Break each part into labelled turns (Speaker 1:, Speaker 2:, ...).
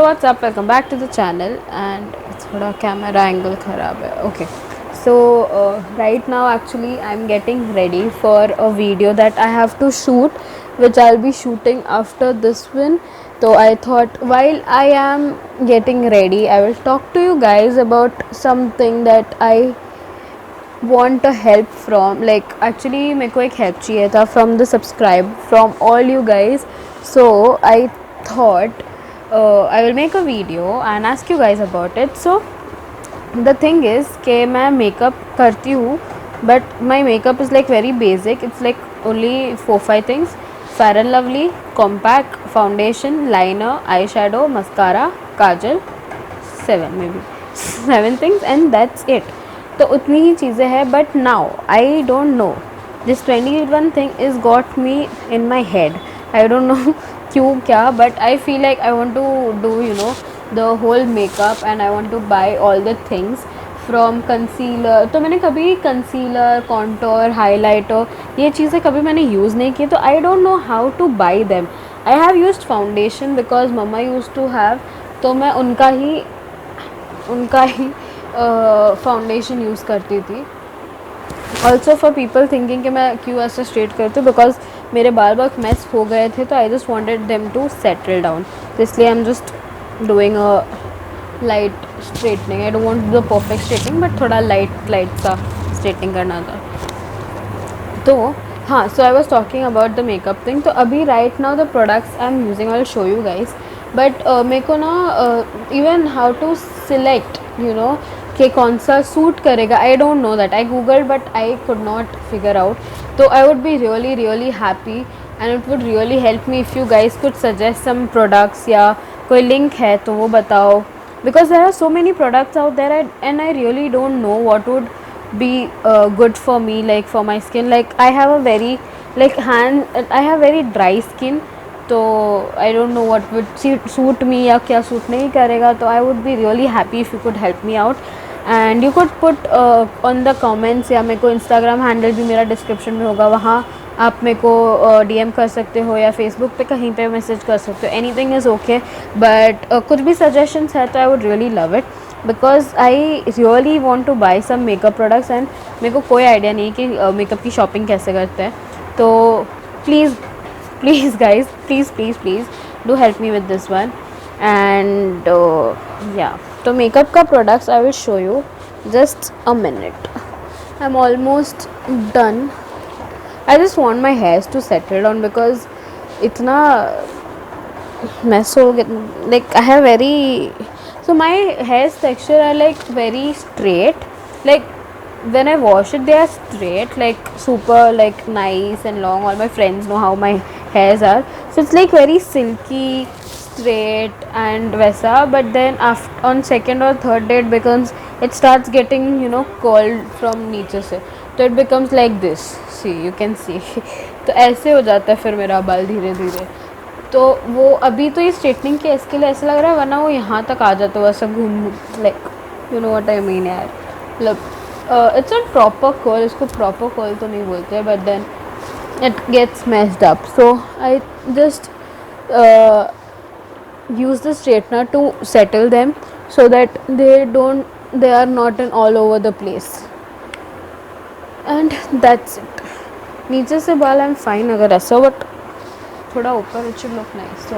Speaker 1: what's up, welcome back to the channel. And थोड़ा camera angle खराब है. Okay, so right now actually I'm getting ready for a video that I have to shoot, which I'll be shooting after this one. So I thought while I am getting ready, I will talk to you guys about something that I want a help from. Like actually मेरे को एक help चाहिए था from the subscribe from all you guys. So I thought I will make a video and ask you guys about it. So the thing is कि मैं makeup करती हूँ, but my makeup is like very basic. It's like only 4-5 things: Fair and Lovely, compact, foundation, liner, eyeshadow, mascara, kajal, 7 things, and that's it. तो उतनी ही चीज़ें हैं. But now I don't know, this 21 thing is got me in my head. I don't know क्यों क्या, but I feel like I want to do the whole makeup and I want to buy all the things from concealer. तो मैंने कभी concealer, contour, highlighter, ये चीज़ें कभी मैंने use नहीं की. तो I don't know how to buy them. I have used foundation because mamma use to have, तो मैं उनका ही फाउंडेशन यूज़ करती थी. ऑल्सो फॉर पीपल थिंकिंग कि मैं क्यों ऐसे स्ट्रेट करती हूँ, बिकॉज मेरे बाल बहुत मेस हो गए थे. तो I just wanted them to settle down, तो इसलिए I am just doing a light straightening. I don't want the perfect straightening, but थोड़ा लाइट सा स्ट्रेटनिंग करना था. तो हाँ, so I was talking about the makeup thing. तो अभी right now the products I am using, I will show you guys. But मेरे को ना इवन हाउ टू सिलेक्ट कि कौन सा सूट करेगा, I don't know that. I Google but I could not figure out. तो I would be really happy and it would really help me if you guys could suggest some products, या कोई link है तो वो बताओ. Because there are so many products out there and I really don't know what would be good for me, like for my skin. Like I have a very I have very dry skin, तो I don't know what would suit me या क्या suit नहीं करेगा. तो I would be really happy if you could help me out and you could put on the comments, या मेरे को Instagram handle भी मेरा description में होगा, वहाँ आप मेरे को DM कर सकते हो या Facebook पे कहीं पे मैसेज कर सकते हो. anything is okay, but कुछ भी suggestions है तो I would really love it. Because I really want to buy some makeup products and मेरे को कोई आइडिया नहीं कि मेकअप की शॉपिंग कैसे करते हैं. तो please guys, please do help me with this one. And yeah, तो मेकअप का products I will show you, just a minute. I am almost done. I just want my hairs to settle down because इतना mess हो गया. Like I have very, so my hairs texture are like very straight. Like when I wash it, they are straight, like super like nice and long. All my friends know how my hairs are, so it's like very silky, straight and वैसा. But then after on second or third day it starts getting curled from नीचे से, तो it becomes like this. See, you can see. तो ऐसे हो जाता है फिर मेरा बाल धीरे धीरे. तो वो अभी तो ये स्ट्रेटनिंग के इसके लिए ऐसा लग रहा है, वरना वो यहाँ तक आ जाता है वैसा घूम, like you know what I mean यार. मतलब इट्स नॉट प्रॉपर कर्ल, इसको प्रॉपर कर्ल तो नहीं बोलते, but then it gets messed up. So I just use the straightener to settle them so that they are not in all over the place. And that's it. नीचे से बाल I am fine अगर ऐसा, but थोड़ा ऊपर it should look nice. So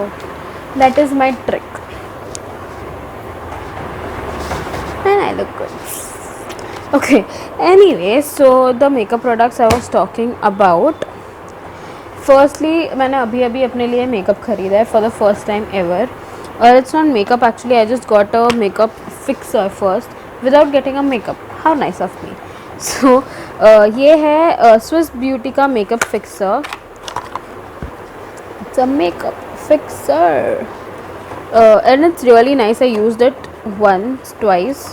Speaker 1: that is my trick and I look good. Okay, anyway, so the makeup products I was talking about. Firstly, मैंने अभी अपने लिए मेकअप खरीदा है for the first time ever. और it's not makeup actually, I just got a makeup fixer first without getting a makeup. How nice of me. So ये है Swiss Beauty का makeup fixer. It's a makeup fixer and it's really nice. I used it twice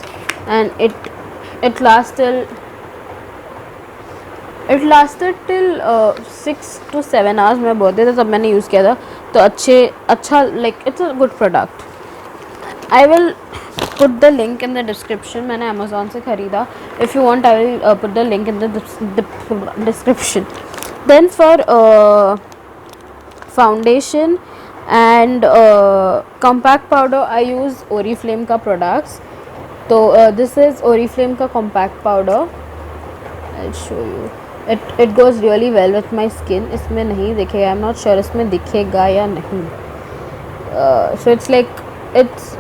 Speaker 1: and it lasted till 6 to 7 hours. मैं बहुत देर तब मैंने use किया था, तो अच्छा like it's a good product. I will put the link in the description. मैंने Amazon से ख़रीदा. If you want, I will put the link in the description. Then for foundation, and compact powder I use Oriflame का products. तो this is Oriflame का compact powder. I show you. It goes really well with my skin. इसमें नहीं दिखेगा, I am not sure इसमें दिखेगा या नहीं. So it's like it's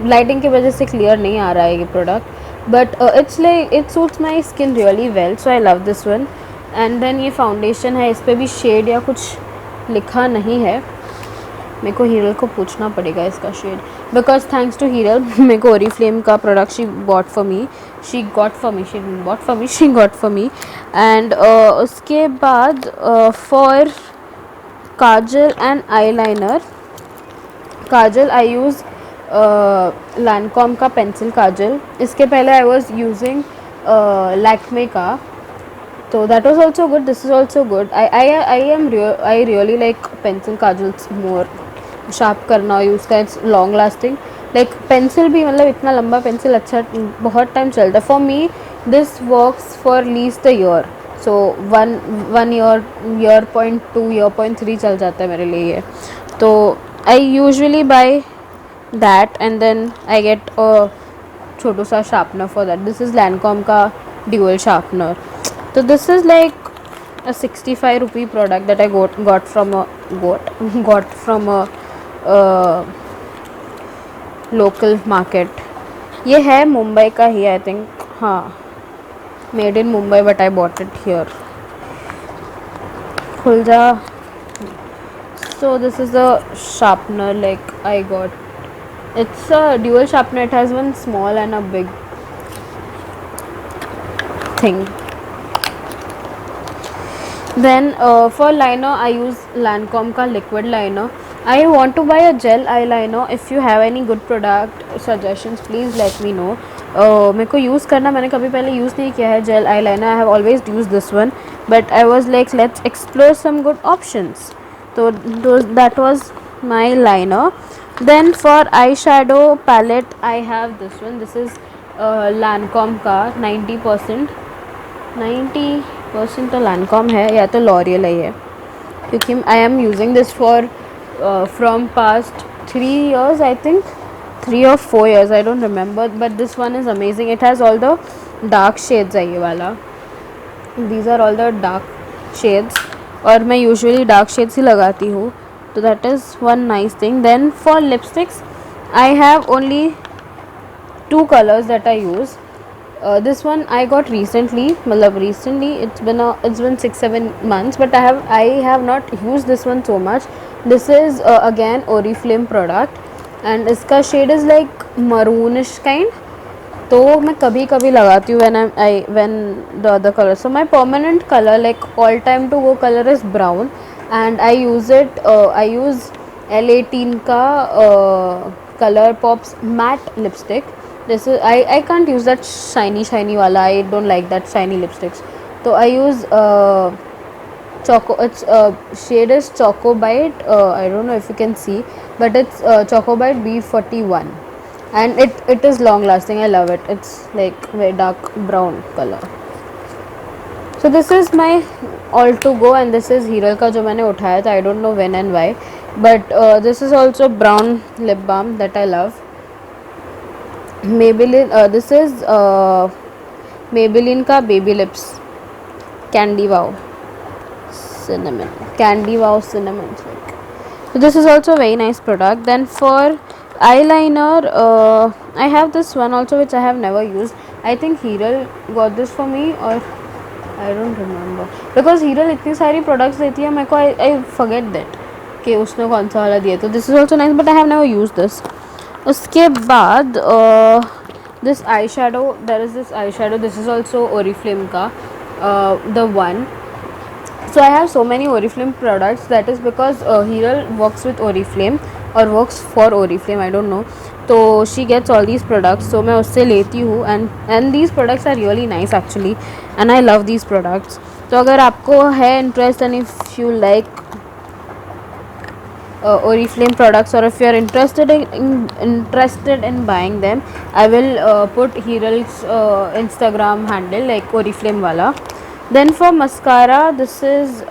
Speaker 1: lighting की वजह से क्लियर नहीं आ रहा है ये product, but it's like it suits my skin really well, so I love this one. And then ये फाउंडेशन है, इस पर भी शेड या कुछ लिखा नहीं है. मेरे को हीरल को पूछना पड़ेगा इसका shade, because thanks to Heeral मेरे को ओरीफ्लेम का product she got for me. And उसके बाद for kajal and eyeliner, kajal I use Lancome का पेंसिल काजल. इसके पहले आई वॉज यूजिंग लैक्मे का, तो that was also good. This is also good. I really like pencil kajals more. Sharp करना use का, it's long lasting. Like pencil भी मतलब इतना लंबा पेंसिल अच्छा बहुत टाइम चलता है. For me this works for least a year. So one year 0.2 year 0.3 चल जाता है मेरे लिए ये. तो I usually buy that and then I get a छोटू सा sharpener for that. This is Lancome का dual sharpener. So this is like a 65 rupee product that I got from a local market. ये है मुंबई का ही I think. हाँ, made in Mumbai but I bought it here. खुल जा. So this is a sharpener like I got. It's a dual sharpener. It has one small and a big thing. Then for liner I use Lancome का liquid liner. I want to buy a gel eyeliner. If you have any good product suggestions please let me know. मेरे को use करना, मैंने कभी पहले use नहीं किया है jail eyeliner. I have always used this one but I was like let's explore some good options. So that was my liner. Then for eyeshadow palette I have this one. This is Lancome का 90% तो Lancome है या तो L'Oreal ही है, क्योंकि आई am using this for from past 3 years I think, 3 or 4 years I don't remember, but this one is amazing. It has all the dark shades है ये वाला. These are all the dark shades और मैं usually dark shades ही लगाती हूँ, तो that is one nice thing. Then for lipsticks I have only 2 colors that I use. This one I got recently, it's been 6-7 months but I have not used this one so much. This is again Oriflame product and इसका shade is like maroonish kind. तो मैं कभी कभी लगाती हूँ when the other color. So my permanent color like all time to go color is brown and I use L18 का Color Pops matte lipstick. This is I can't use that shiny wala. I don't like that shiny lipsticks. So I use it's shade is Choco Bite. I don't know if you can see, but it's Choco Bite B41 and it is long lasting. I love it. It's like very dark brown color. So this is my all to go and this is Hiral का जो मैंने उठाया था. I don't know when and why, but this is also brown lip balm that I love. Maybelline, this is Maybelline का Baby Lips Candy Wow Cinnamon. So this is also a very nice product. Then for eyeliner I have this one also which I have never used. I think Hiral got this for me or I don't remember, because Hiral इतनी सारी products देती है मेरे को. I forget that कि उसने कौन सा वाला दिया. तो this is also nice but I have never used this. उसके बाद this eyeshadow, there is this eyeshadow. This is also Oriflame का the one. So I have so many Oriflame products. That is because Hiral works with Oriflame or works for Oriflame, I don't know. तो she gets all these products, so मैं उससे लेती हूँ and these products are really nice actually and I love these products. तो अगर आपको है interest and if you like Oriflame products or if you are interested in buying them, I will put Hiral's Instagram handle like Oriflame wala. Then for mascara, this is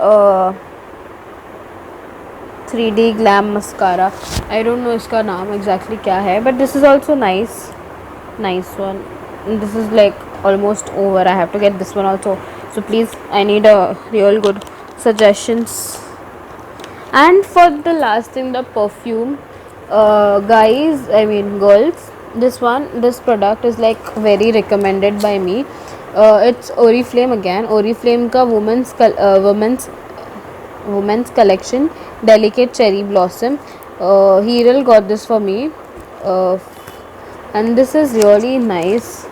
Speaker 1: 3D Glam Mascara. I don't know इसका नाम exactly क्या है, but this is also nice one. And this is like almost over. I have to get this one also. So please, I need a real good suggestions. And for the last thing, the perfume, guys, I mean girls, this product is like very recommended by me. It's Oriflame again. Oriflame का women's collection, Delicate Cherry Blossom. Heral got this for me, and this is really nice.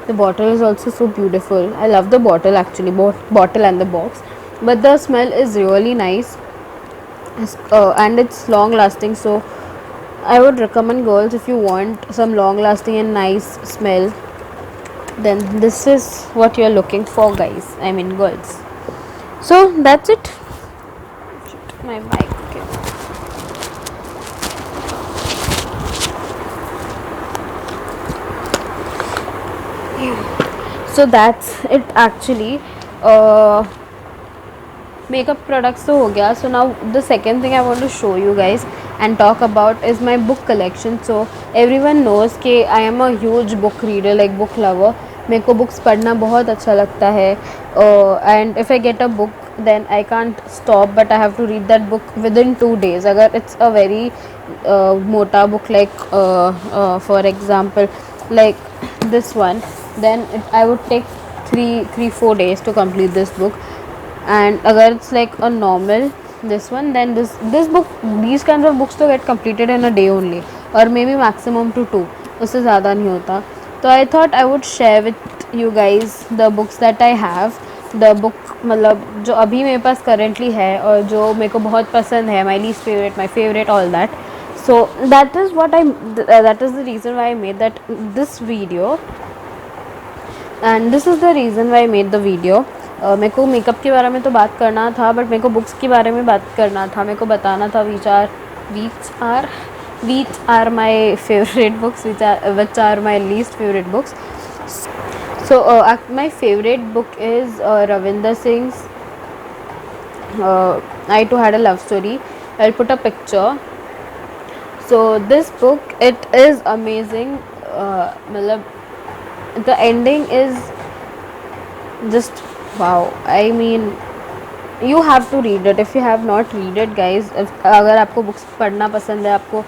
Speaker 1: The bottle is also so beautiful. I love the bottle actually, bottle and the box, but the smell is really nice. And it's long lasting, so I would recommend girls, if you want some long lasting and nice smell, then this is what you're looking for, guys. I mean girls. So that's it. Shit, my bike. Okay. So that's it actually. Makeup products तो हो गया. So now the second thing I want to show you guys and talk about is my book collection. So everyone knows कि I am a huge book reader, like book lover. मेरे को books पढ़ना बहुत अच्छा लगता है, and if I get a book then I can't stop, but I have to read that book within 2 days. अगर it's a very मोटा book like for example like this one, then I would take 3-4 days to complete this book. And agar it's like a normal this one, then this book, these kinds of books to get completed in a day only, or maybe maximum to 2, उससे ज़्यादा नहीं होता. तो I thought I would share with you guys the books that I have. The book मतलब जो अभी मेरे पास currently है और जो मेरे को बहुत पसंद है, my least favorite, my favorite, all that. So that is the reason why I made this video, and this is the reason why I made the video. मेरे को मेकअप के बारे में तो बात करना था, बट मेरे को बुक्स के बारे में बात करना था. मेरे को बताना था which are my favorite books, which are my least favorite books. So my favorite book is Ravinder Singh's I Too Had a Love Story. I'll put a picture. So this book, it is amazing. The ending is just wow. I mean, you have to read it if you have not read it, guys. अगर आपको books पढ़ना पसंद है, आपको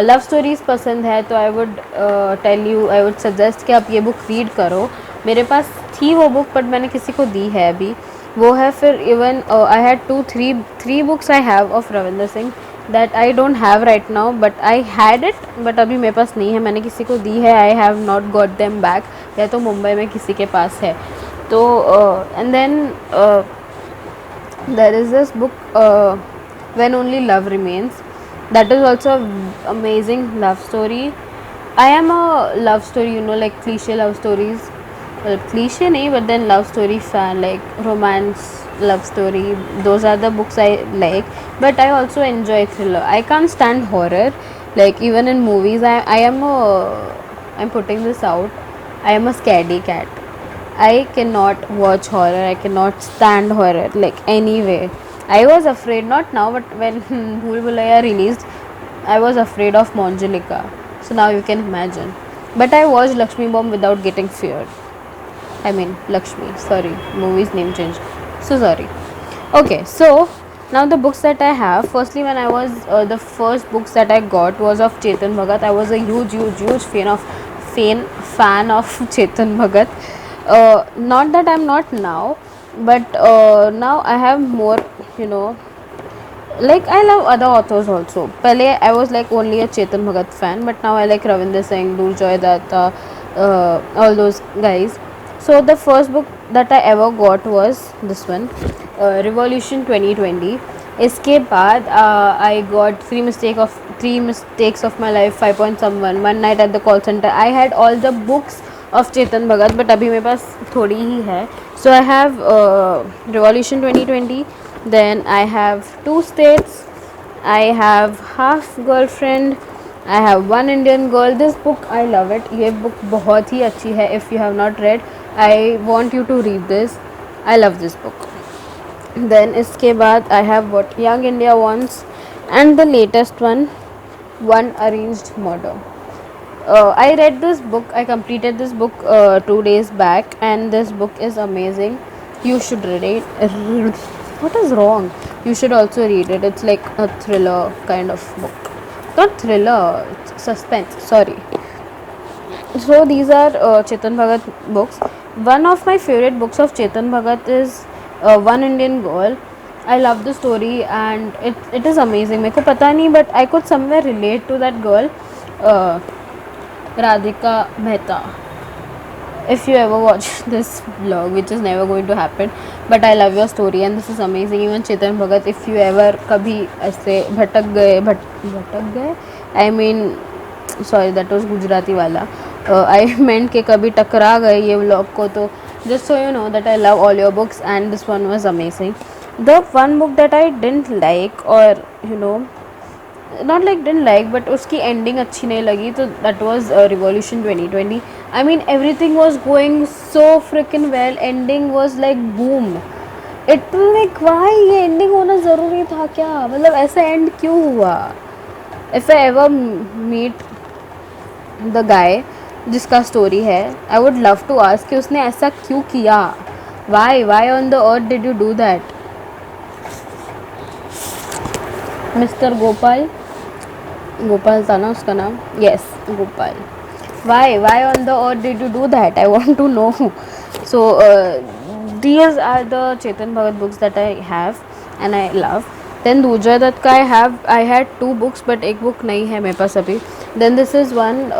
Speaker 1: love stories पसंद है, तो I would suggest कि आप ये बुक रीड करो. मेरे पास थी वो बुक, बट मैंने किसी को दी है अभी. वो है फिर even I had 3 books I have of Ravinder Singh that I don't have right now, but I had it, but अभी मेरे पास नहीं है. मैंने किसी को दी है. I have not got them back, या तो मुंबई में किसी के पास है. तो and then there is this book When Only Love Remains. That is also amazing love story. I am a love story, like cliche love stories. Well, cliche nahi, but then love story fan, like romance love story. Those are the books I like, but I also enjoy thriller. I can't stand horror, like even in movies. I'm putting this out. I am a scaredy cat. I cannot watch horror. I cannot stand horror, like anyway. I was afraid, not now, but when Bhool Bhulaiya released, I was afraid of Manjulika. So now you can imagine. But I watched Lakshmi Bomb without getting feared. I mean Lakshmi, sorry, movie's name changed. So sorry. Okay, so now the books that I have. Firstly, when I was the first books that I got was of Chetan Bhagat. I was a huge fan of Chetan Bhagat. Not that I'm not now, but now I have more, like I love other authors also. Pehle I was like only a Chetan Bhagat fan, but now I like Ravinder Singh, Durjoy Datta, all those guys. So the first book that I ever got was this one, Revolution 2020. इसके बाद I got three mistakes of my life, 5 point someone, One Night at the Call Center. I had all the books of Chetan Bhagat, but अभी मेरे पास थोड़ी ही है. So I have Revolution 2020. Then I have Two States. I have Half Girlfriend. I have One Indian Girl. This book I love it. ये book बहुत ही अच्छी है. If you have not read, I want you to read this. I love this book. Then इसके बाद I have What Young India Wants. And the latest one, One Arranged Murder. I read this book. I completed this book 2 days back, and this book is amazing. You should read it. What is wrong? You should also read it. It's like a thriller kind of book. Not thriller, it's suspense. Sorry. So these are Chetan Bhagat books. One of my favorite books of Chetan Bhagat is One Indian Girl. I love the story and it is amazing. मेरे को पता नहीं, but I could somewhere relate to that girl, Radhika Mehta. If you ever watch this vlog, which is never going to happen, but I love your story and this is amazing. Even Chetan Bhagat, if you ever कभी ऐसे भटक गए, I mean, sorry, that was Gujarati वाला. I meant कि कभी टकरा गए ये vlog को, तो just so you know that I love all your books and this one was amazing. The one book that I didn't like, or you know, not like didn't like, but उसकी ending अच्छी नहीं लगी, तो that was Revolution 2020. I mean, everything was going so freaking well. Ending was like boom. It was like, why ये ending होना ज़रूरी था क्या? मतलब ऐसा end क्यों हुआ? If I ever meet the guy जिसका story है, I would love to ask कि उसने ऐसा क्यों किया? Why on the earth did you do that? Mr. Gopal था ना उसका नाम? Yes, Gopal. Why on the earth did you do that? I want to know. So these are the Chetan Bhagat books that I have and I love. Then Durjoy Dutt का I had 2 books, but एक book नहीं है मेरे पास अभी. Then this is one,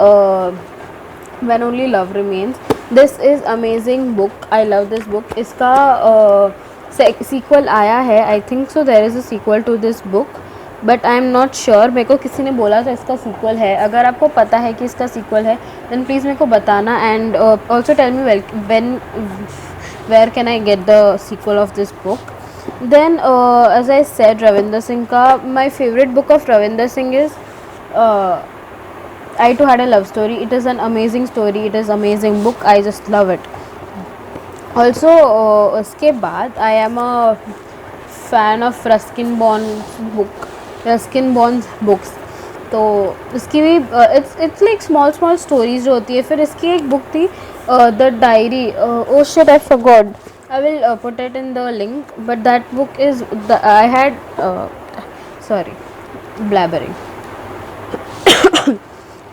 Speaker 1: When Only Love Remains. This is amazing book. I love this book. इसका sequel आया है. I think so there is a sequel to this book. But I am not sure. मेरे को किसी ने बोला था इसका सीक्वल है. अगर आपको पता है कि इसका सीक्वल है देन प्लीज़ मेरे को बताना. And also tell me where can I get the sequel of this book. Then as I said, Ravinder Singh का my favourite book of Ravinder Singh is I Too Had a Love Story. It is an amazing story. It is amazing book. I just love it. Also उसके बाद I am a fan of Ruskin Bond's books. तो इसकी भी it's like small stories जो होती है. फिर इसकी एक बुक थी The Diary. Oh shit, I forgot. I will put it in the link. But that book is I had sorry, blabbering.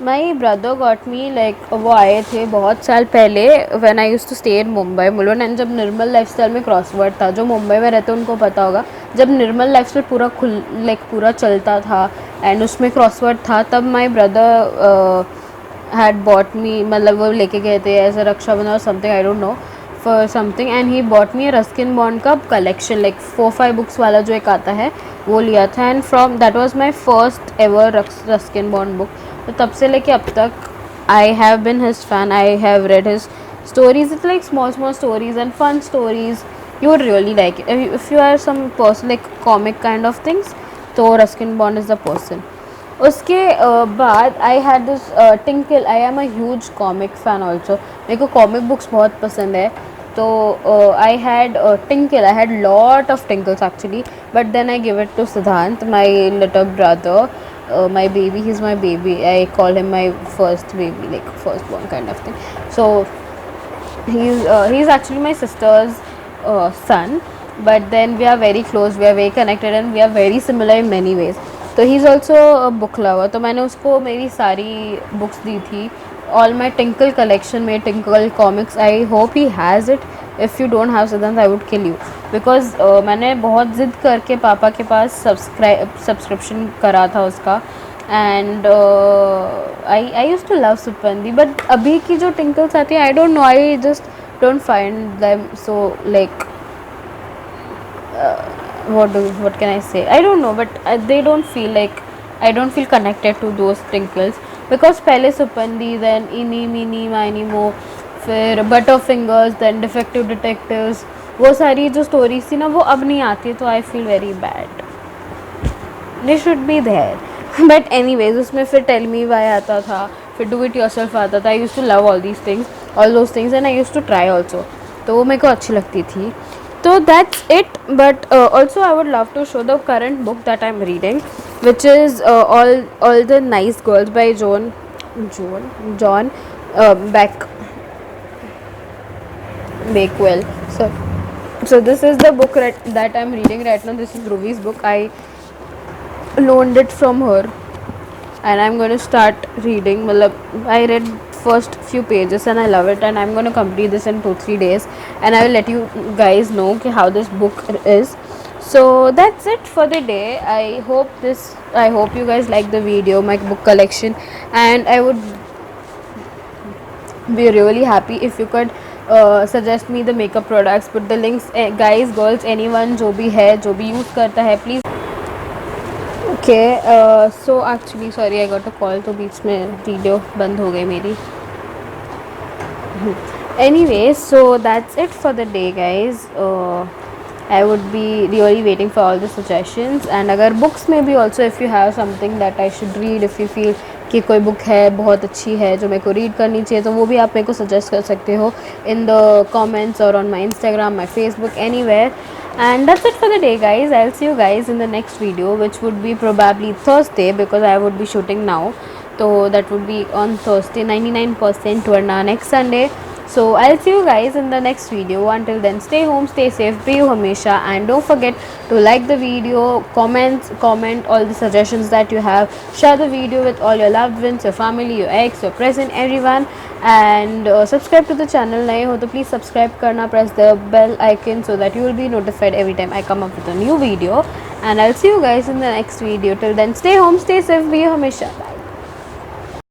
Speaker 1: My brother got me, like वो आए थे बहुत साल पहले when I used to stay in Mumbai Mulund. And जब Nirmal lifestyle में crossword था, जो मुंबई में रहते उनको पता होगा, जब निर्मल लाइफस्टाइल पूरा चलता था एंड उसमें क्रॉसवर्ड था, तब माई ब्रदर हैड बॉट मी, मतलब वो लेके गए थे एज अ रक्षाबंधन और something, I don't no, for something. And he bought me Ruskin bond का कलेक्शन, लाइक 4-5 बुक्स वाला जो एक आता है वो लिया था. And from that was my first ever Ruskin bond book. तो तब से लेके अब तक I have been his fan. I have read his stories. It's like small stories and fun stories. You would really like it if you are some person like comic kind of things, तो Ruskin Bond is the person. उसके बाद I had this Tinkle. I am a huge comic fan also. मेरे को comic books बहुत पसंद है. तो I had Tinkle. I had lot of Tinkles actually, but then I give it to Siddhant, my little brother. My baby, he's my baby. I call him my first baby, like firstborn kind of thing. So he's actually my sister's son, but then we are very close, we are very connected and we are very similar in many ways. So he's also a book lover. तो मैंने उसको मेरी सारी books दी थी, all my Tinkle collection, my Tinkle comics. I hope he has it. If you don't have Siddhant, I would kill you, because मैंने बहुत ज़िद करके पापा के पास सब्सक्रिप्शन करा था उसका. And I used to love Suppandi, but अभी की जो टिंकल्स आती है, I don't know, I just don't find them so like what can I say, I don't know, but they don't feel like, I don't feel connected to those tinkles, because पहले सुपंदी, then इनी मीनी miny mo, फिर butter fingers, then defective detectives, वो सारी जो stories थी ना, वो अब नहीं आती. तो I feel very bad. They should be there. But anyways उसमें फिर टेल मी वाई आता था, फिर डू इट योरसेल्फ आता था. I used to love all those things and I used to try also. तो वो मेरे को अच्छी लगती थी. तो that's it. But also I would love to show the current book that I am reading. which is all the nice girls by John Beck Bakewell. So this is the book that I'm reading right now. This is Ruby's book. I loaned it from her, and I'm going to start reading. I read first few pages and I love it, and I'm going to complete this in 2-3 days, and I will let you guys know how this book is. So that's it for the day. I hope you guys like the video, my book collection, and I would be really happy if you could suggest me the makeup products. Put the links, guys, girls, anyone जो भी है, जो भी use करता है, please. Okay, so actually sorry, I got a call, तो बीच में video बंद हो गई मेरी. Anyway, so that's it for the day, guys. I would be really waiting for all the suggestions, and अगर books में भी also if you have something that I should read, if you feel कि कोई book है बहुत अच्छी है जो मेरे को रीड करनी चाहिए, तो वो भी आप मेरे को सजेस्ट कर सकते हो in the comments or on my Instagram, my Facebook, anywhere. And that's it for the day, guys. I'll see you guys in the next video, which would be probably Thursday, because I would be shooting now. So that would be on Thursday, 99% to next Sunday. So I'll see you guys in the next video. Until then, stay home, stay safe, be you Hamesha, and don't forget to like the video, comment all the suggestions that you have, share the video with all your loved ones, your family, your ex, your present, everyone, and subscribe to the channel. Naye ho to please subscribe karna, press the bell icon so that you will be notified every time I come up with a new video. And I'll see you guys in the next video. Till then, stay home, stay safe, be you Hamesha. Bye.